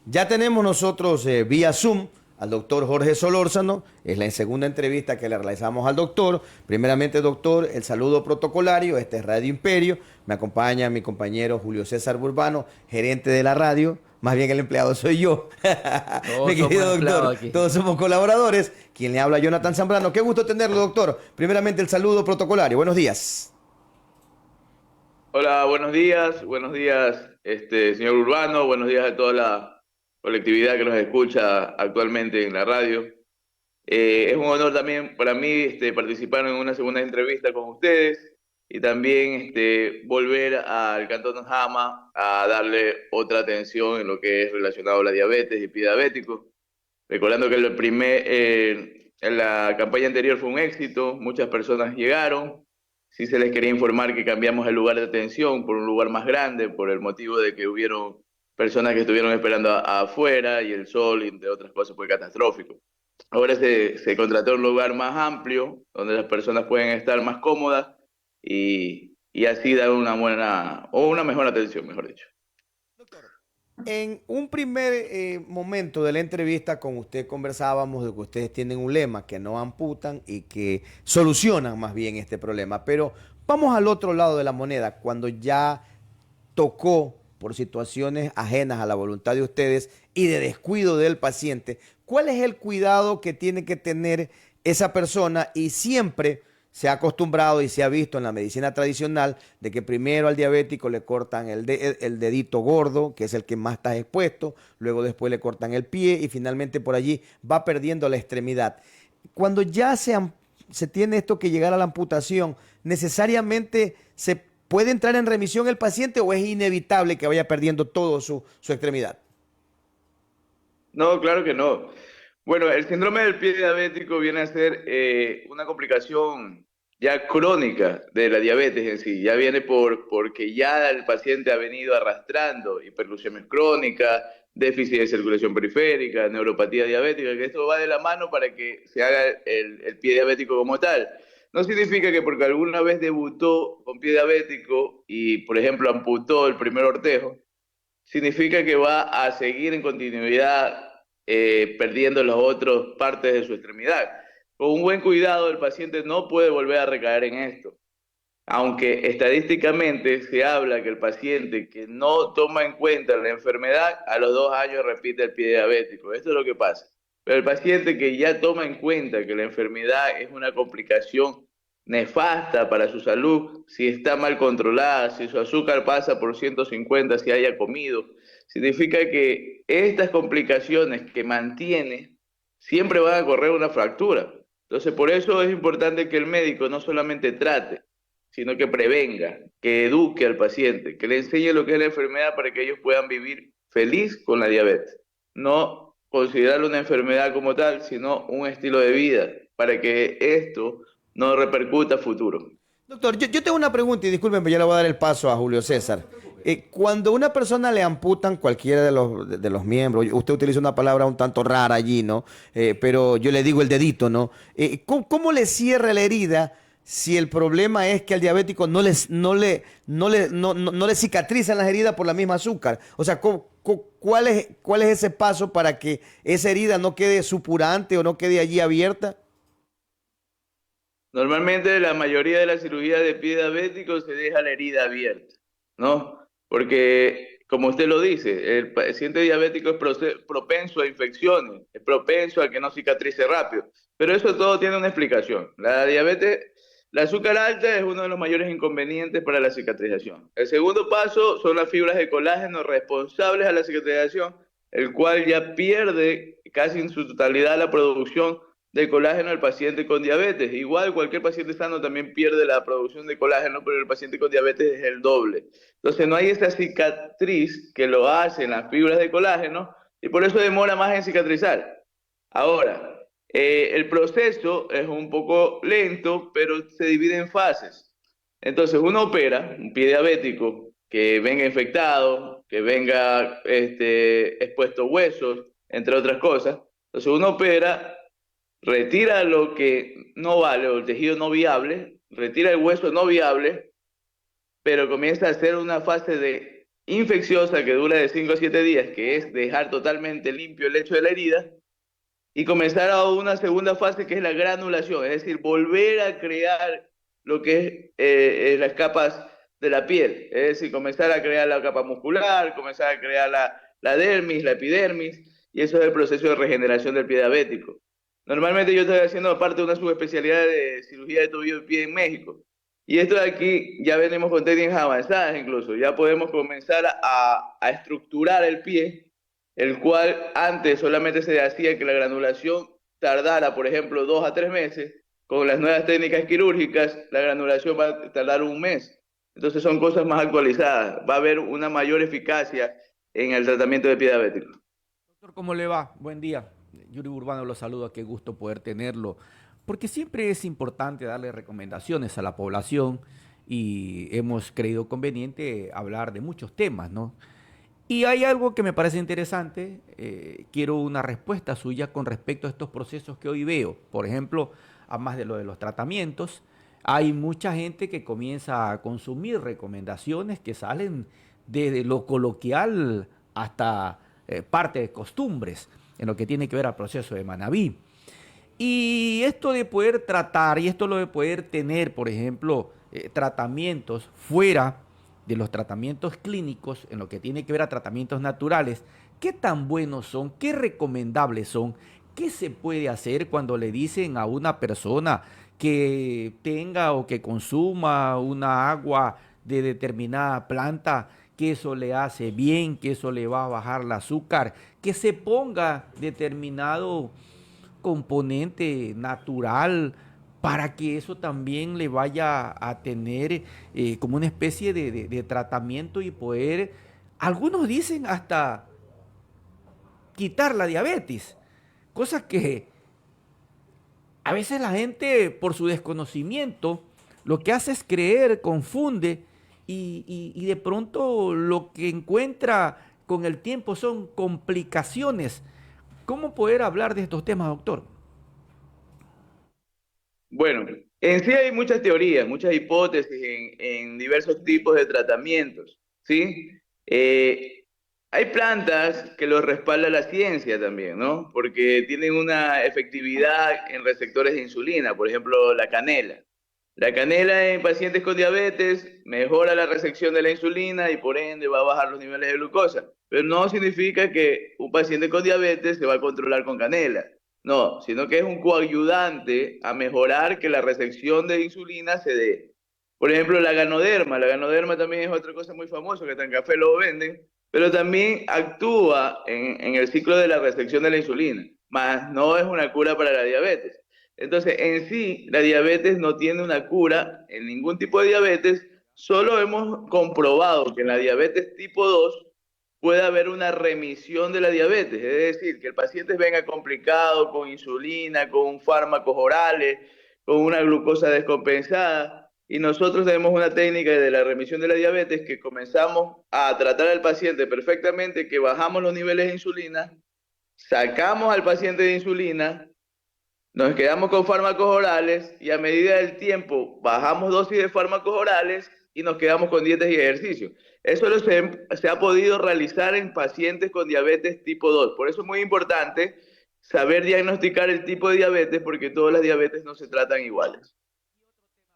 Ya tenemos nosotros vía Zoom al doctor Jorge Solórzano. Es la segunda entrevista que le realizamos al doctor. Primeramente, doctor, el saludo protocolario. Este es Radio Imperio. Me acompaña mi compañero Julio César Burbano, gerente de la radio. Más bien el empleado soy yo. Mi Todos somos querido doctor, empleados aquí. todos somos colaboradores. Quien le habla, Jonathan Zambrano. Qué gusto tenerlo, doctor. Primeramente, el saludo protocolario. Buenos días. Hola, buenos días, señor Urbano, buenos días a toda la colectividad que nos escucha actualmente en la radio. Es un honor también para mí participar en una segunda entrevista con ustedes y también volver al Cantón Jama a darle otra atención en lo que es relacionado a la diabetes y pie diabético. Recordando que en la campaña anterior fue un éxito, muchas personas llegaron. Sí se les quería informar que cambiamos el lugar de atención por un lugar más grande, por el motivo de que hubieron personas que estuvieron esperando afuera y el sol, entre otras cosas, fue catastrófico. Ahora se contrató un lugar más amplio, donde las personas pueden estar más cómodas y así dar una buena, o una mejor atención, mejor dicho. Doctor, en un primer momento de la entrevista con usted conversábamos de que ustedes tienen un lema, que no amputan y que solucionan más bien este problema. Pero vamos al otro lado de la moneda, cuando ya tocó por situaciones ajenas a la voluntad de ustedes y de descuido del paciente. ¿Cuál es el cuidado que tiene que tener esa persona? Y siempre se ha acostumbrado y se ha visto en la medicina tradicional de que primero al diabético le cortan el dedito gordo, que es el que más está expuesto, luego después le cortan el pie y finalmente por allí va perdiendo la extremidad. Cuando ya se tiene esto que llegar a la amputación, necesariamente se puede entrar en remisión el paciente o es inevitable que vaya perdiendo todo su extremidad. No, claro que no. Bueno, el síndrome del pie diabético viene a ser una complicación ya crónica de la diabetes en sí. Ya viene porque ya el paciente ha venido arrastrando hiperglucemia crónica, déficit de circulación periférica, neuropatía diabética, que esto va de la mano para que se haga el pie diabético como tal. No significa que porque alguna vez debutó con pie diabético y, por ejemplo, amputó el primer ortejo, significa que va a seguir en continuidad perdiendo las otras partes de su extremidad. Con un buen cuidado, el paciente no puede volver a recaer en esto. Aunque estadísticamente se habla que el paciente que no toma en cuenta la enfermedad, a los 2 años repite el pie diabético. Esto es lo que pasa. Pero el paciente que ya toma en cuenta que la enfermedad es una complicación nefasta para su salud, si está mal controlada, si su azúcar pasa por 150, si haya comido, significa que estas complicaciones que mantiene siempre van a correr una fractura. Entonces, por eso es importante que el médico no solamente trate, sino que prevenga, que eduque al paciente, que le enseñe lo que es la enfermedad para que ellos puedan vivir feliz con la diabetes. No considerarlo una enfermedad como tal, sino un estilo de vida, para que esto no repercuta a futuro. Doctor, yo tengo una pregunta y disculpen, pero yo le voy a dar el paso a Julio César. Cuando a una persona le amputan cualquiera de los miembros, usted utiliza una palabra un tanto rara allí, ¿no? Pero yo le digo el dedito, ¿no? ¿Cómo le cierra la herida si el problema es que al diabético no le cicatrizan las heridas por la misma azúcar? O sea, ¿cuál es ese paso para que esa herida no quede supurante o no quede allí abierta? Normalmente la mayoría de las cirugías de pie diabético se deja la herida abierta, ¿no? Porque, como usted lo dice, el paciente diabético es propenso a infecciones, es propenso a que no cicatrice rápido, pero eso todo tiene una explicación. La diabetes, la azúcar alta es uno de los mayores inconvenientes para la cicatrización. El segundo paso son las fibras de colágeno responsables a la cicatrización, el cual ya pierde casi en su totalidad la producción de colágeno al paciente con diabetes. Igual cualquier paciente sano también pierde la producción de colágeno, pero el paciente con diabetes es el doble. Entonces no hay esa cicatriz que lo hacen las fibras de colágeno y por eso demora más en cicatrizar. Ahora, el proceso es un poco lento, pero se divide en fases. Entonces uno opera un pie diabético que venga infectado, que venga expuesto huesos, entre otras cosas. Entonces uno opera, retira lo que no vale o el tejido no viable, retira el hueso no viable, pero comienza a hacer una fase de infecciosa que dura de 5 a 7 días, que es dejar totalmente limpio el lecho de la herida, y comenzar a una segunda fase que es la granulación, es decir, volver a crear lo que es las capas de la piel, es decir, comenzar a crear la capa muscular, comenzar a crear la dermis, la epidermis, y eso es el proceso de regeneración del pie diabético. Normalmente yo estoy haciendo aparte una subespecialidad de cirugía de tobillo y pie en México. Y esto de aquí ya venimos con técnicas avanzadas incluso, ya podemos comenzar a estructurar el pie, el cual antes solamente se hacía que la granulación tardara, por ejemplo, 2 a 3 meses. Con las nuevas técnicas quirúrgicas, la granulación va a tardar un mes. Entonces son cosas más actualizadas. Va a haber una mayor eficacia en el tratamiento de pie diabético. Doctor, ¿cómo le va? Buen día. Yuri Urbano lo saluda, qué gusto poder tenerlo. Porque siempre es importante darle recomendaciones a la población y hemos creído conveniente hablar de muchos temas, ¿no? Y hay algo que me parece interesante, quiero una respuesta suya con respecto a estos procesos que hoy veo. Por ejemplo, a más de lo de los tratamientos, hay mucha gente que comienza a consumir recomendaciones que salen desde lo coloquial hasta parte de costumbres en lo que tiene que ver al proceso de Manaví. Y esto de poder tratar y esto lo de poder tener, por ejemplo, tratamientos fuera de los tratamientos clínicos, en lo que tiene que ver a tratamientos naturales, ¿qué tan buenos son? ¿Qué recomendables son? ¿Qué se puede hacer cuando le dicen a una persona que tenga o que consuma una agua de determinada planta, que eso le hace bien, que eso le va a bajar el azúcar, que se ponga determinado componente natural para que eso también le vaya a tener como una especie de tratamiento y poder, algunos dicen hasta quitar la diabetes, cosas que a veces la gente por su desconocimiento lo que hace es creer, confunde y de pronto lo que encuentra con el tiempo son complicaciones. ¿Cómo poder hablar de estos temas, doctor? Bueno, en sí hay muchas teorías, muchas hipótesis en diversos tipos de tratamientos, ¿sí? Hay plantas que los respalda la ciencia también, ¿no? Porque tienen una efectividad en receptores de insulina, por ejemplo, la canela. La canela en pacientes con diabetes mejora la recepción de la insulina y por ende va a bajar los niveles de glucosa. Pero no significa que un paciente con diabetes se va a controlar con canela. No, sino que es un coayudante a mejorar que la recepción de insulina se dé. Por ejemplo, la ganoderma también es otra cosa muy famosa, que en café lo venden, pero también actúa en el ciclo de la recepción de la insulina, más no es una cura para la diabetes. Entonces, en sí, la diabetes no tiene una cura en ningún tipo de diabetes, solo hemos comprobado que en la diabetes tipo 2 puede haber una remisión de la diabetes, es decir, que el paciente venga complicado con insulina, con fármacos orales, con una glucosa descompensada, y nosotros tenemos una técnica de la remisión de la diabetes que comenzamos a tratar al paciente perfectamente, que bajamos los niveles de insulina, sacamos al paciente de insulina, nos quedamos con fármacos orales y a medida del tiempo bajamos dosis de fármacos orales y nos quedamos con dietas y ejercicio. Eso se ha podido realizar en pacientes con diabetes tipo 2. Por eso es muy importante saber diagnosticar el tipo de diabetes porque todas las diabetes no se tratan iguales.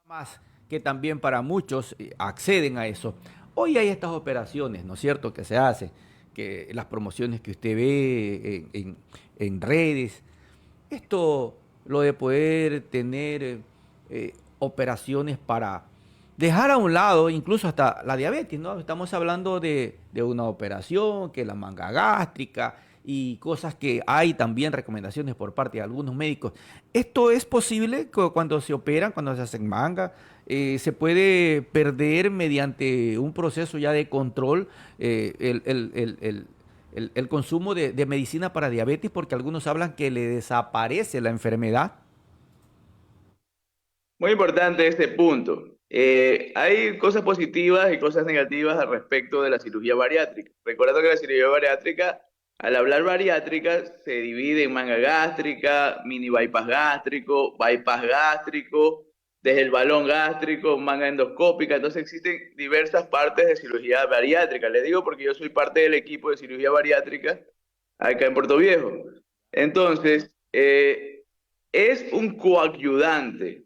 Más que también para muchos acceden a eso. Hoy hay estas operaciones, ¿no es cierto?, que se hacen, que las promociones que usted ve en redes, esto, lo de poder tener operaciones para dejar a un lado incluso hasta la diabetes, ¿no? Estamos hablando de una operación, que es la manga gástrica y cosas que hay también recomendaciones por parte de algunos médicos. ¿Esto es posible cuando se operan, cuando se hacen manga? ¿Se puede perder mediante un proceso ya de control el consumo de medicina para diabetes? Porque algunos hablan que le desaparece la enfermedad. Muy importante este punto. Hay cosas positivas y cosas negativas al respecto de la cirugía bariátrica. Recuerda que la cirugía bariátrica, al hablar bariátrica, se divide en manga gástrica, mini bypass gástrico, desde el balón gástrico, manga endoscópica. Entonces existen diversas partes de cirugía bariátrica. Le digo porque yo soy parte del equipo de cirugía bariátrica acá en Puerto Viejo. Entonces, es un coadyuvante.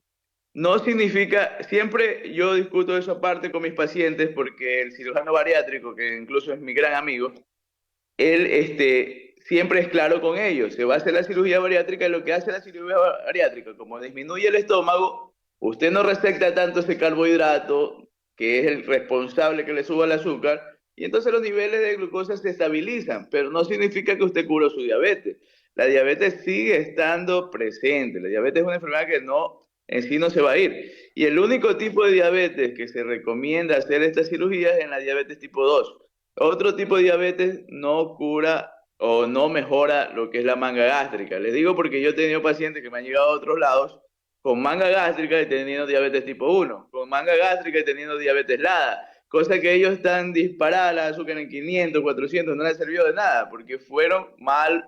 No significa, siempre yo discuto esa parte con mis pacientes porque el cirujano bariátrico, que incluso es mi gran amigo, él siempre es claro con ellos. Se va a hacer la cirugía bariátrica y lo que hace la cirugía bariátrica, como disminuye el estómago, usted no receta tanto ese carbohidrato, que es el responsable que le suba el azúcar, y entonces los niveles de glucosa se estabilizan, pero no significa que usted curó su diabetes. La diabetes sigue estando presente. La diabetes es una enfermedad que no, en sí no se va a ir. Y el único tipo de diabetes que se recomienda hacer esta cirugía es en la diabetes tipo 2. Otro tipo de diabetes no cura o no mejora lo que es la manga gástrica. Les digo porque yo he tenido pacientes que me han llegado a otros lados con manga gástrica y teniendo diabetes tipo 1, con manga gástrica y teniendo diabetes LADA, cosa que ellos están disparadas, la azúcar en 500, 400, no les sirvió de nada porque fueron mal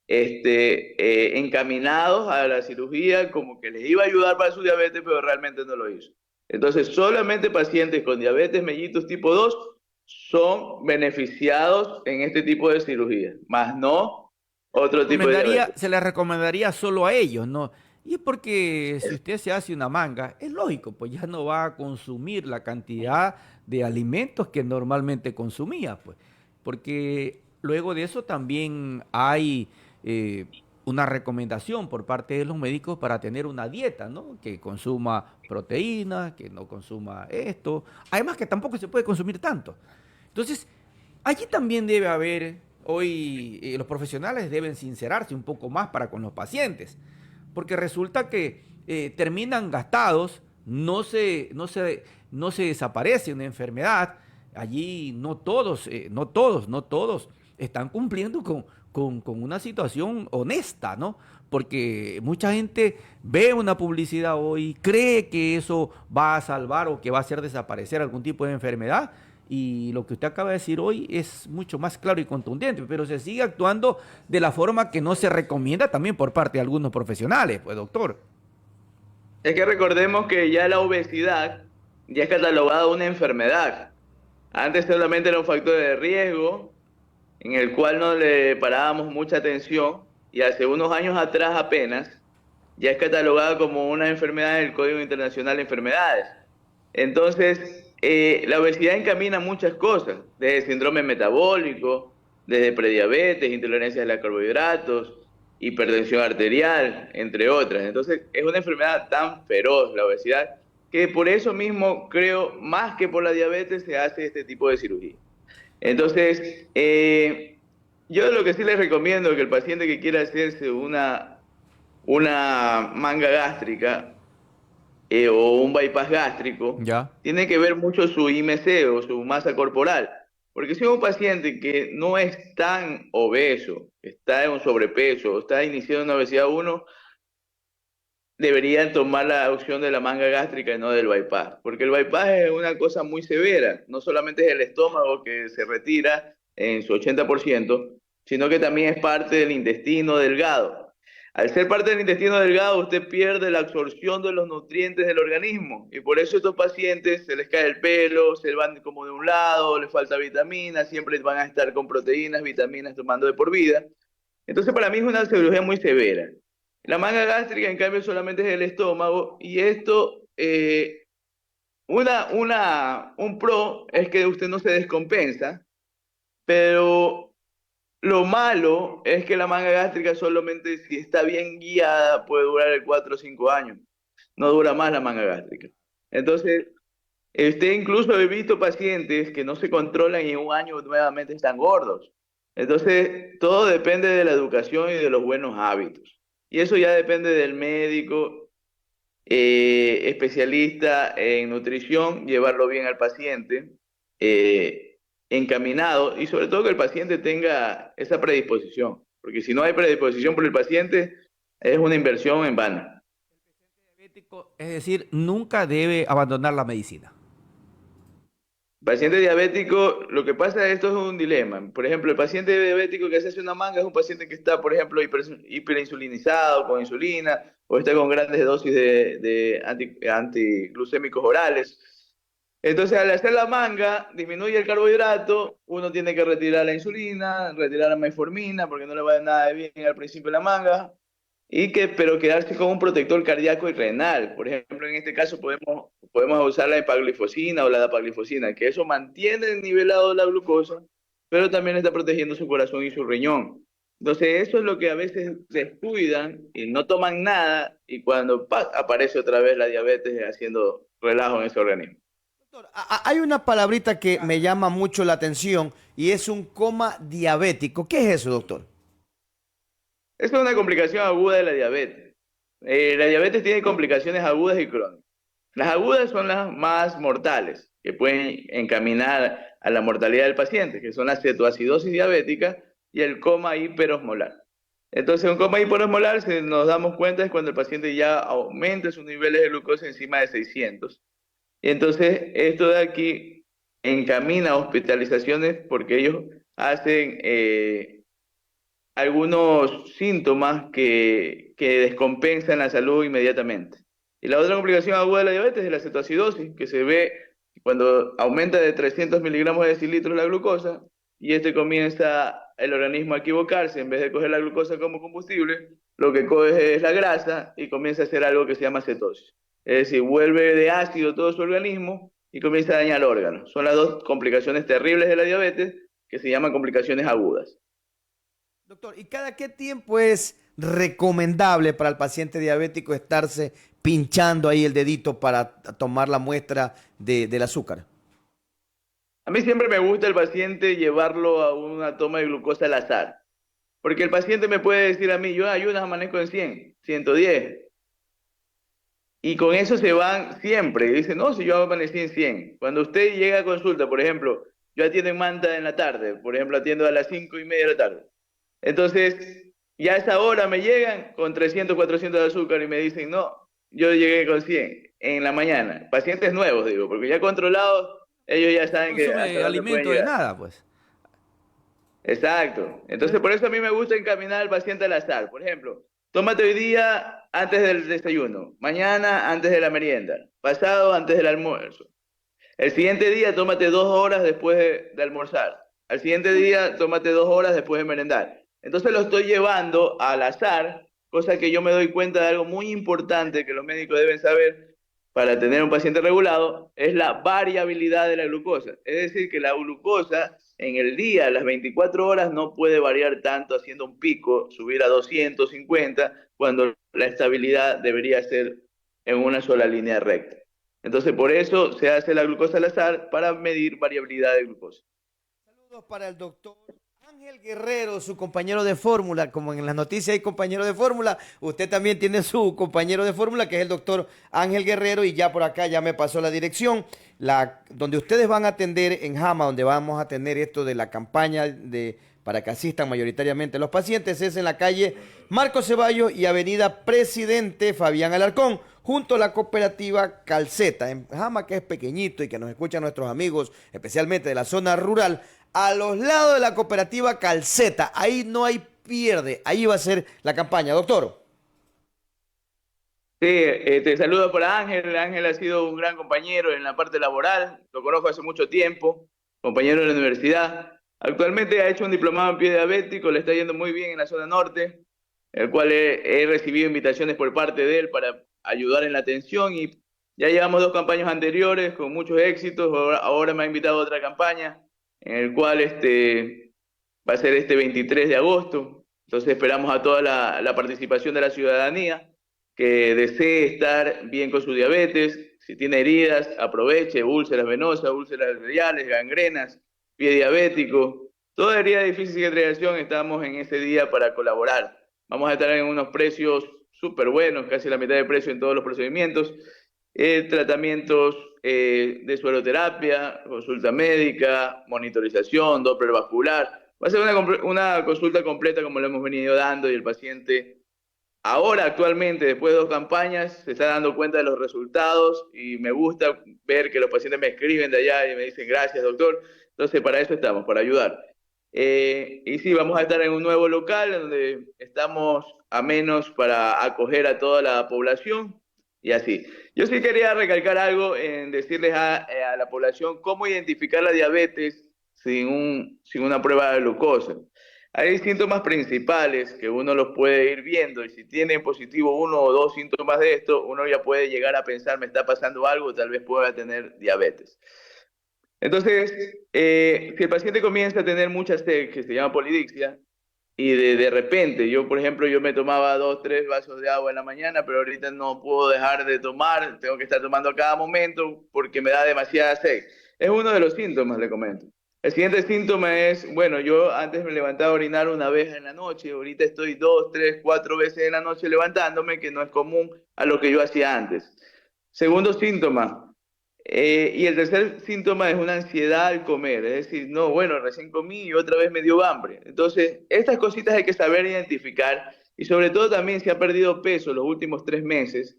encaminados a la cirugía como que les iba a ayudar para su diabetes, pero realmente no lo hizo. Entonces, solamente pacientes con diabetes mellitus tipo 2 son beneficiados en este tipo de cirugía, más no otro tipo de diabetes. Se les recomendaría solo a ellos, ¿no? Y es porque si usted se hace una manga, es lógico, pues ya no va a consumir la cantidad de alimentos que normalmente consumía, pues. Porque luego de eso también hay una recomendación por parte de los médicos para tener una dieta, ¿no? Que consuma proteínas, que no consuma esto. Además que tampoco se puede consumir tanto. Entonces, allí también debe haber, hoy los profesionales deben sincerarse un poco más para con los pacientes, porque resulta que terminan gastados, no se desaparece una enfermedad, allí no todos están cumpliendo con una situación honesta, ¿no? Porque mucha gente ve una publicidad hoy, cree que eso va a salvar o que va a hacer desaparecer algún tipo de enfermedad, y lo que usted acaba de decir hoy es mucho más claro y contundente, pero se sigue actuando de la forma que no se recomienda también por parte de algunos profesionales, pues doctor. Es que recordemos que ya la obesidad ya es catalogada una enfermedad. Antes solamente era un factor de riesgo en el cual no le parábamos mucha atención y hace unos años atrás apenas ya es catalogada como una enfermedad en el Código Internacional de Enfermedades. Entonces, la obesidad encamina muchas cosas, desde síndrome metabólico, desde prediabetes, intolerancia a los carbohidratos, hipertensión arterial, entre otras. Entonces, es una enfermedad tan feroz la obesidad que por eso mismo creo, más que por la diabetes, se hace este tipo de cirugía. Entonces, yo lo que sí les recomiendo es que el paciente que quiera hacerse una manga gástrica o un bypass gástrico, Ya. tiene que ver mucho su IMC o su masa corporal. Porque si es un paciente que no es tan obeso, está en un sobrepeso, está iniciando una obesidad 1, deberían tomar la opción de la manga gástrica y no del bypass, porque el bypass es una cosa muy severa, no solamente es el estómago que se retira en su 80%, sino que también es parte del intestino delgado. Al ser parte del intestino delgado, usted pierde la absorción de los nutrientes del organismo y por eso a estos pacientes se les cae el pelo, se van como de un lado, les falta vitamina, siempre van a estar con proteínas, vitaminas tomando de por vida. Entonces para mí es una cirugía muy severa. La manga gástrica, en cambio, solamente es el estómago y esto, un pro es que usted no se descompensa, pero lo malo es que la manga gástrica solamente si está bien guiada puede durar 4 o 5 años, no dura más la manga gástrica. Entonces, incluso he visto pacientes que no se controlan y en un año nuevamente están gordos. Entonces, todo depende de la educación y de los buenos hábitos. Y eso ya depende del médico, especialista en nutrición, llevarlo bien al paciente, encaminado y sobre todo que el paciente tenga esa predisposición. Porque si no hay predisposición por el paciente, es una inversión en vano. Diabético, es decir, nunca debe abandonar la medicina. Paciente diabético, lo que pasa, esto es un dilema. Por ejemplo, el paciente diabético que se hace una manga es un paciente que está, por ejemplo, hiperinsulinizado con insulina o está con grandes dosis de antiglucémicos orales. Entonces, al hacer la manga, disminuye el carbohidrato, uno tiene que retirar la insulina, retirar la metformina, porque no le va a dar nada de bien al principio de la manga, pero quedarse con un protector cardíaco y renal. Por ejemplo, en este caso podemos usar la epaglifosina o la dapaglifosina, que eso mantiene nivelado la glucosa, pero también está protegiendo su corazón y su riñón. Entonces, eso es lo que a veces descuidan y no toman nada, y cuando aparece otra vez la diabetes haciendo relajo en ese organismo. Doctor, hay una palabrita que me llama mucho la atención y es un coma diabético. ¿Qué es eso, doctor? Esta es una complicación aguda de la diabetes. La diabetes tiene complicaciones agudas y crónicas. Las agudas son las más mortales, que pueden encaminar a la mortalidad del paciente, que son la cetoacidosis diabética y el coma hiperosmolar. Entonces, un coma hiperosmolar, si nos damos cuenta, es cuando el paciente ya aumenta sus niveles de glucosa encima de 600. Y entonces, esto de aquí encamina a hospitalizaciones porque ellos hacen algunos síntomas que descompensan la salud inmediatamente. Y la otra complicación aguda de la diabetes es la cetoacidosis, que se ve cuando aumenta de 300 miligramos de decilitros la glucosa y comienza el organismo a equivocarse. En vez de coger la glucosa como combustible, lo que coge es la grasa y comienza a hacer algo que se llama cetosis. Es decir, vuelve de ácido todo su organismo y comienza a dañar órganos. Son las dos complicaciones terribles de la diabetes que se llaman complicaciones agudas. Doctor, ¿y cada qué tiempo es recomendable para el paciente diabético estarse pinchando ahí el dedito para tomar la muestra del azúcar? A mí siempre me gusta el paciente llevarlo a una toma de glucosa al azar, porque el paciente me puede decir a mí, yo ayunas amanezco en 100, 110, y con eso se van siempre, y dicen, no, si yo amanecí en 100. Cuando usted llega a consulta, por ejemplo, yo atiendo en Manta en la tarde, por ejemplo, atiendo a las 5:30 de la tarde. Entonces, ya a esa hora me llegan con 300, 400 de azúcar y me dicen, no, yo llegué con 100 en la mañana. Pacientes nuevos, digo, porque ya controlados, ellos ya saben que hasta Consume dónde pueden alimento de llegar. nada, pues. Exacto. Entonces, por eso a mí me gusta encaminar al paciente al azar. Por ejemplo, tómate hoy día antes del desayuno, mañana antes de la merienda, pasado antes del almuerzo. El siguiente día tómate 2 horas después de almorzar. Al siguiente día tómate 2 horas después de merendar. Entonces lo estoy llevando al azar, cosa que yo me doy cuenta de algo muy importante que los médicos deben saber para tener un paciente regulado, es la variabilidad de la glucosa. Es decir, que la glucosa en el día, las 24 horas, no puede variar tanto haciendo un pico, subir a 250, cuando la estabilidad debería ser en una sola línea recta. Entonces, por eso se hace la glucosa al azar para medir variabilidad de glucosa. Saludos para el doctor Ángel Guerrero, su compañero de fórmula. Como en las noticias hay compañero de fórmula, usted también tiene su compañero de fórmula, que es el doctor Ángel Guerrero, y ya por acá ya me pasó la dirección, donde ustedes van a atender en Jama, donde vamos a tener esto de la campaña para que asistan mayoritariamente los pacientes, es en la calle Marco Ceballos y avenida Presidente Fabián Alarcón, junto a la cooperativa Calceta, en Jama, que es pequeñito y que nos escuchan nuestros amigos, especialmente de la zona rural, a los lados de la cooperativa Calceta. Ahí no hay pierde, ahí va a ser la campaña, doctor. Sí, te saludo para Ángel. Ángel ha sido un gran compañero en la parte laboral, lo conozco hace mucho tiempo, compañero de la universidad. Actualmente ha hecho un diplomado en pie diabético, le está yendo muy bien en la zona norte, el cual he recibido invitaciones por parte de él para ayudar en la atención, y ya llevamos 2 campañas anteriores con muchos éxitos. Ahora me ha invitado a otra campaña, en el cual va a ser este 23 de agosto. Entonces esperamos a toda la participación de la ciudadanía que desee estar bien con su diabetes. Si tiene heridas, aproveche, úlceras venosas, úlceras arteriales, gangrenas, pie diabético, toda herida de difícil cicatrización, estamos en ese día para colaborar. Vamos a estar en unos precios súper buenos, casi la mitad de precio en todos los procedimientos, tratamientos de sueroterapia, consulta médica, monitorización, Doppler vascular. Va a ser una consulta completa como lo hemos venido dando, y el paciente ahora actualmente, después de 2 campañas, se está dando cuenta de los resultados y me gusta ver que los pacientes me escriben de allá y me dicen gracias, doctor. Entonces, para eso estamos, para ayudar. Y sí, vamos a estar en un nuevo local donde estamos a menos para acoger a toda la población y así. Yo sí quería recalcar algo en decirles a la población cómo identificar la diabetes sin una prueba de glucosa. Hay síntomas principales que uno los puede ir viendo y si tiene positivo 1 o 2 síntomas de esto, uno ya puede llegar a pensar, me está pasando algo, tal vez pueda tener diabetes. Entonces, si el paciente comienza a tener mucha sed, que se llama polidixia, y de repente, yo por ejemplo, yo me tomaba 2, 3 vasos de agua en la mañana, pero ahorita no puedo dejar de tomar, tengo que estar tomando a cada momento porque me da demasiada sed. Es uno de los síntomas, le comento. El siguiente síntoma es, bueno, yo antes me levantaba a orinar 1 vez en la noche, ahorita estoy 2, 3, 4 veces en la noche levantándome, que no es común a lo que yo hacía antes. Segundo síntoma, y el tercer síntoma es una ansiedad al comer, es decir, no, bueno, recién comí y otra vez me dio hambre. Entonces, estas cositas hay que saber identificar y sobre todo también si ha perdido peso los últimos 3 meses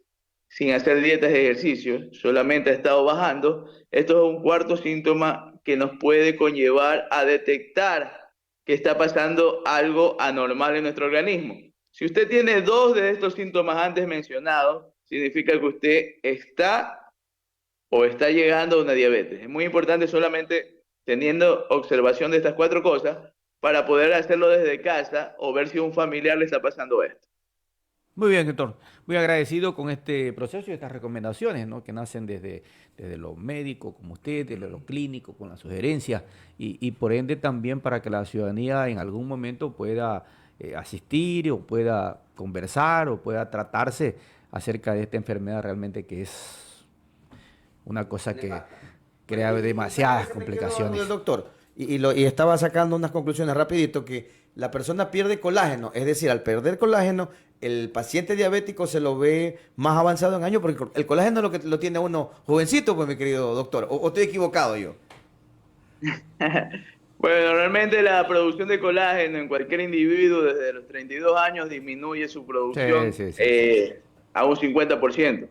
sin hacer dietas de ejercicio, solamente ha estado bajando, esto es un cuarto síntoma que nos puede conllevar a detectar que está pasando algo anormal en nuestro organismo. Si usted tiene 2 de estos síntomas antes mencionados, significa que usted está o está llegando a una diabetes. Es muy importante solamente teniendo observación de estas 4 cosas para poder hacerlo desde casa o ver si a un familiar le está pasando esto. Muy bien, doctor. Muy agradecido con este proceso y estas recomendaciones, ¿no? Que nacen desde lo médico, como usted, desde lo clínico, con las sugerencias, y por ende también para que la ciudadanía en algún momento pueda asistir o pueda conversar o pueda tratarse acerca de esta enfermedad realmente que es una cosa que crea demasiadas Se me quedó algo complicaciones. del doctor. Y estaba sacando unas conclusiones rapidito que la persona pierde colágeno, es decir, al perder colágeno, el paciente diabético se lo ve más avanzado en años porque el colágeno es lo que lo tiene a uno jovencito, pues mi querido doctor. O estoy equivocado yo? Bueno, normalmente la producción de colágeno en cualquier individuo desde los 32 años disminuye su Sí, producción sí, sí, sí. a un 50%.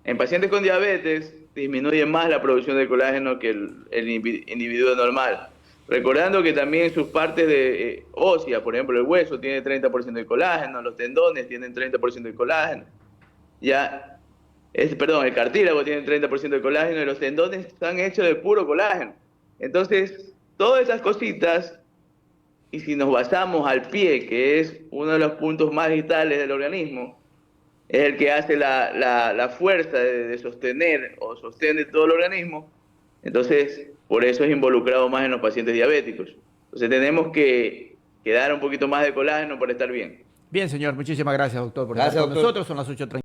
En pacientes con diabetes disminuye más la producción de colágeno que el individuo normal. Recordando que también sus partes óseas, por ejemplo el hueso tiene 30% de colágeno, los tendones tienen 30% de colágeno. Ya, perdón, el cartílago tiene 30% de colágeno y los tendones están hechos de puro colágeno. Entonces, todas esas cositas, y si nos basamos al pie, que es uno de los puntos más vitales del organismo, es el que hace la fuerza de sostener o sostiene todo el organismo, entonces por eso es involucrado más en los pacientes diabéticos. Entonces tenemos que dar un poquito más de colágeno para estar bien. Bien, señor, muchísimas gracias, doctor, por estar Gracias, con doctor. nosotros. Son las 8:30.